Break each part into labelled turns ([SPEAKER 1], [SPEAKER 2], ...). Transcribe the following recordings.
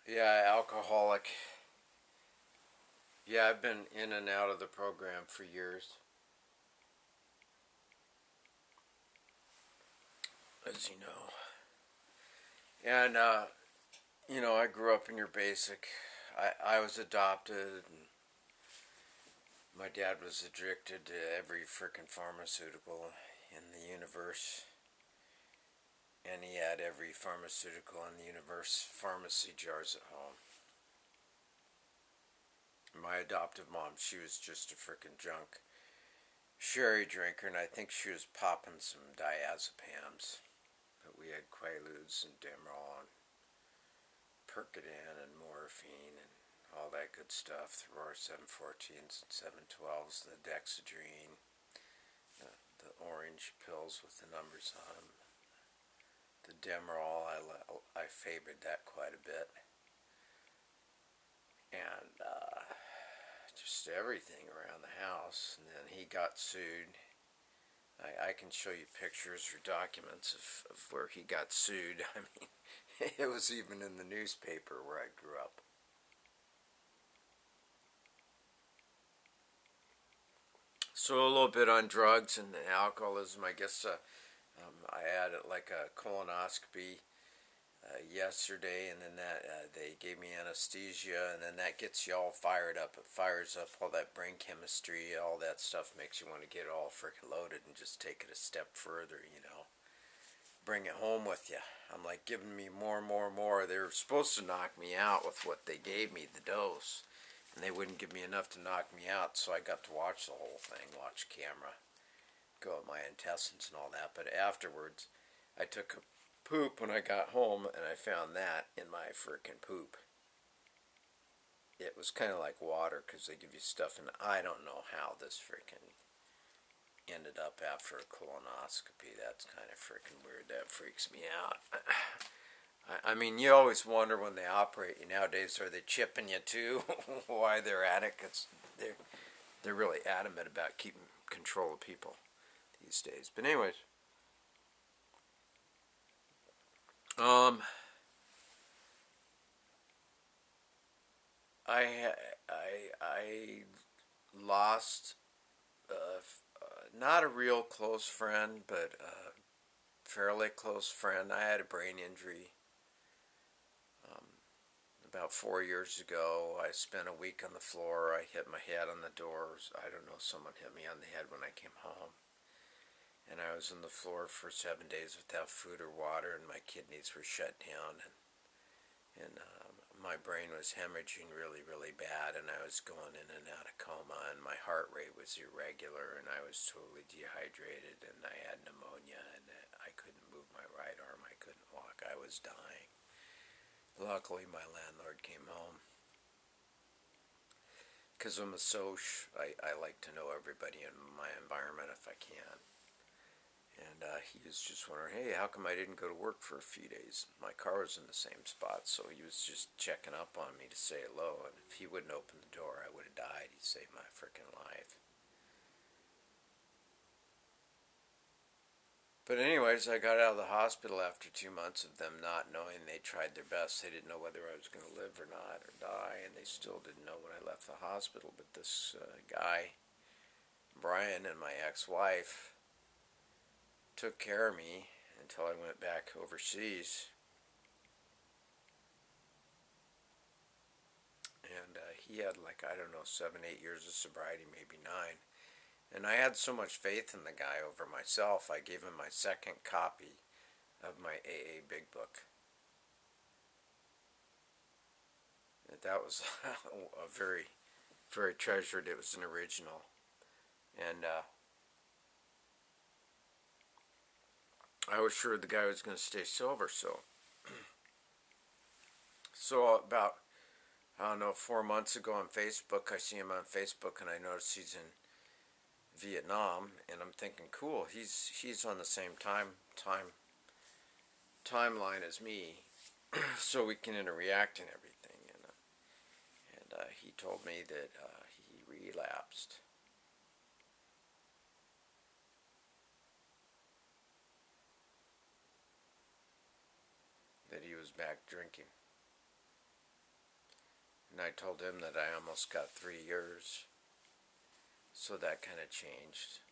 [SPEAKER 1] Yeah, alcoholic. Yeah, I've been in and out of the program for years, as you know. And, I grew up in your basic. I was adopted, and my dad was addicted to every frickin' pharmaceutical in the universe. And he had every pharmaceutical in the universe pharmacy jars at home. My adoptive mom, she was just a frickin' junk sherry drinker, and I think she was popping some diazepams. But we had Quaaludes and Demerol and Percodan and morphine and all that good stuff. Through our 714s and 712s, the Dexedrine, the orange pills with the numbers on them. The Demerol, I favored that quite a bit. And just everything around the house. And then he got sued. I can show you pictures or documents of where he got sued. I mean, it was even in the newspaper where I grew up. So a little bit on drugs and alcoholism. I guess I had like a colonoscopy yesterday, and then they gave me anesthesia, and then that gets you all fired up. It fires up all that brain chemistry, all that stuff makes you want to get it all freaking loaded and just take it a step further. Bring it home with you. I'm like giving me more and more and more. They were supposed to knock me out with what they gave me, the dose, and they wouldn't give me enough to knock me out, so I got to watch the whole thing, watch camera, go at my intestines and all that. But afterwards, I took a poop when I got home, and I found that in my frickin' poop. It was kind of like water because they give you stuff, and I don't know how this frickin' ended up after a colonoscopy. That's kind of frickin' weird. That freaks me out. I mean, you always wonder when they operate you nowadays, are they chipping you too? Why they're at it? Because they're really adamant about keeping control of people these days. But anyways, um, I lost not a real close friend, but a fairly close friend. I had a brain injury about 4 years ago. I spent a week on the floor. I hit my head on the doors. I don't know, someone hit me on the head when I came home. And I was on the floor for 7 days without food or water, and my kidneys were shut down, and my brain was hemorrhaging really, really bad, and I was going in and out of coma, and my heart rate was irregular, and I was totally dehydrated, and I had pneumonia, and I couldn't move my right arm. I couldn't walk. I was dying. Luckily, my landlord came home. Because I'm a soc, I like to know everybody in my environment if I can. And he was just wondering, hey, how come I didn't go to work for a few days? My car was in the same spot, so he was just checking up on me to say hello. And if he wouldn't open the door, I would have died. He saved my freaking life. But anyways, I got out of the hospital after 2 months of them not knowing. They tried their best. They didn't know whether I was going to live or not or die, and they still didn't know when I left the hospital. But this guy, Brian, and my ex-wife took care of me until I went back overseas. And he had like, I don't know, 7, 8 years of sobriety, maybe 9. And I had so much faith in the guy over myself, I gave him my second copy of my AA Big Book. That was a very, very treasured. It was an original. And I was sure the guy was going to stay sober, so about, I don't know, 4 months ago on Facebook, I see him on Facebook, and I notice he's in Vietnam, and I'm thinking, cool, he's on the same timeline as me, so we can interact and everything. And he told me that he relapsed. That he was back drinking. And I told him that I almost got 3 years. So that kind of changed.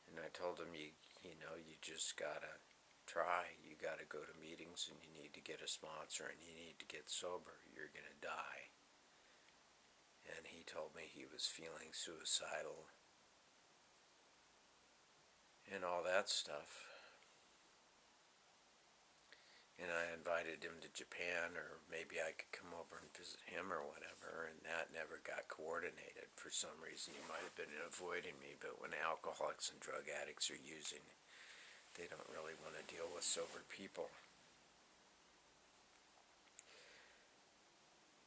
[SPEAKER 1] And I told him, you just gotta try. You gotta go to meetings, and you need to get a sponsor, and you need to get sober. You're gonna die. And he told me he was feeling suicidal and all that stuff. And I invited him to Japan, or maybe I could come over and visit him or whatever, and that never got coordinated. For some reason, he might have been avoiding me, but when alcoholics and drug addicts are using, they don't really want to deal with sober people.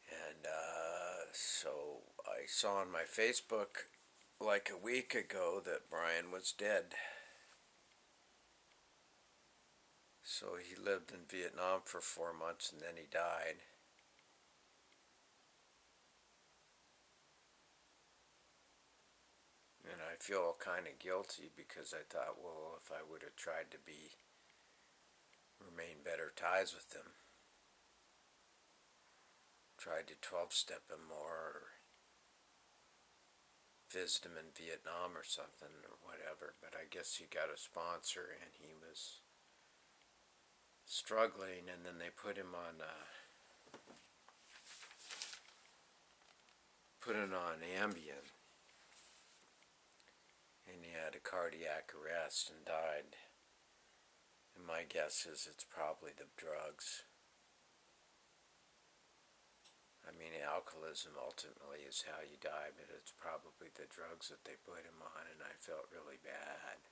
[SPEAKER 1] And so I saw on my Facebook like a week ago that Brian was dead. So he lived in Vietnam for 4 months and then he died. And I feel kind of guilty because I thought, well, if I would have tried to remain better ties with him, tried to 12-step him more, or visit him in Vietnam or something or whatever, but I guess he got a sponsor and he was struggling, and then they put him on Ambien, and he had a cardiac arrest and died. And my guess is it's probably the drugs. I mean, alcoholism ultimately is how you die, but it's probably the drugs that they put him on, and I felt really bad.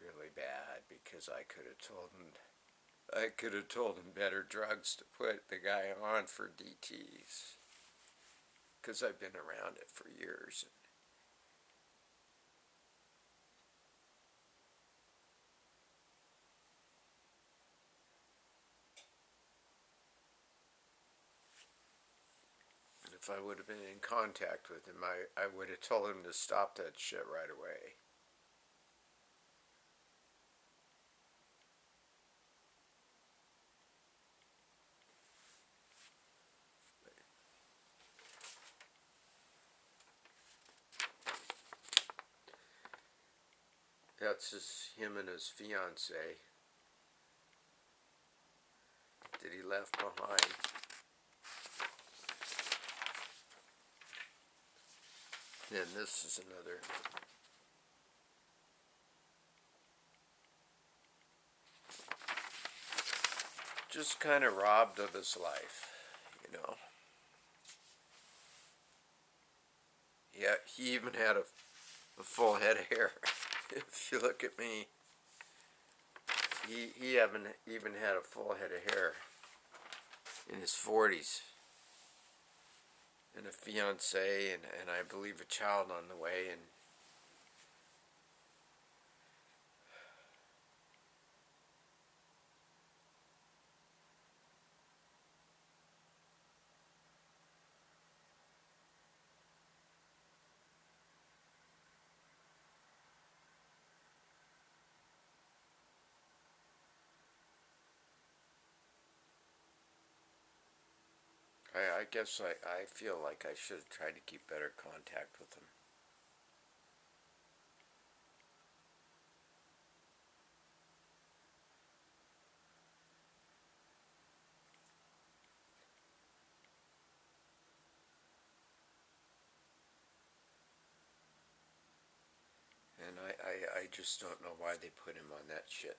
[SPEAKER 1] Really bad, because I could have told him better drugs to put the guy on for DTs, because I've been around it for years. And if I would have been in contact with him, I would have told him to stop that shit right away. That's him and his fiancée that he left behind. And this is another. Just kind of robbed of his life, you know. Yeah, he even had a full head of hair. If you look at me, he haven't even had a full head of hair in his 40s. And a fiancé, and I believe a child on the way, and I guess I feel like I should have tried to keep better contact with him. And I just don't know why they put him on that shit.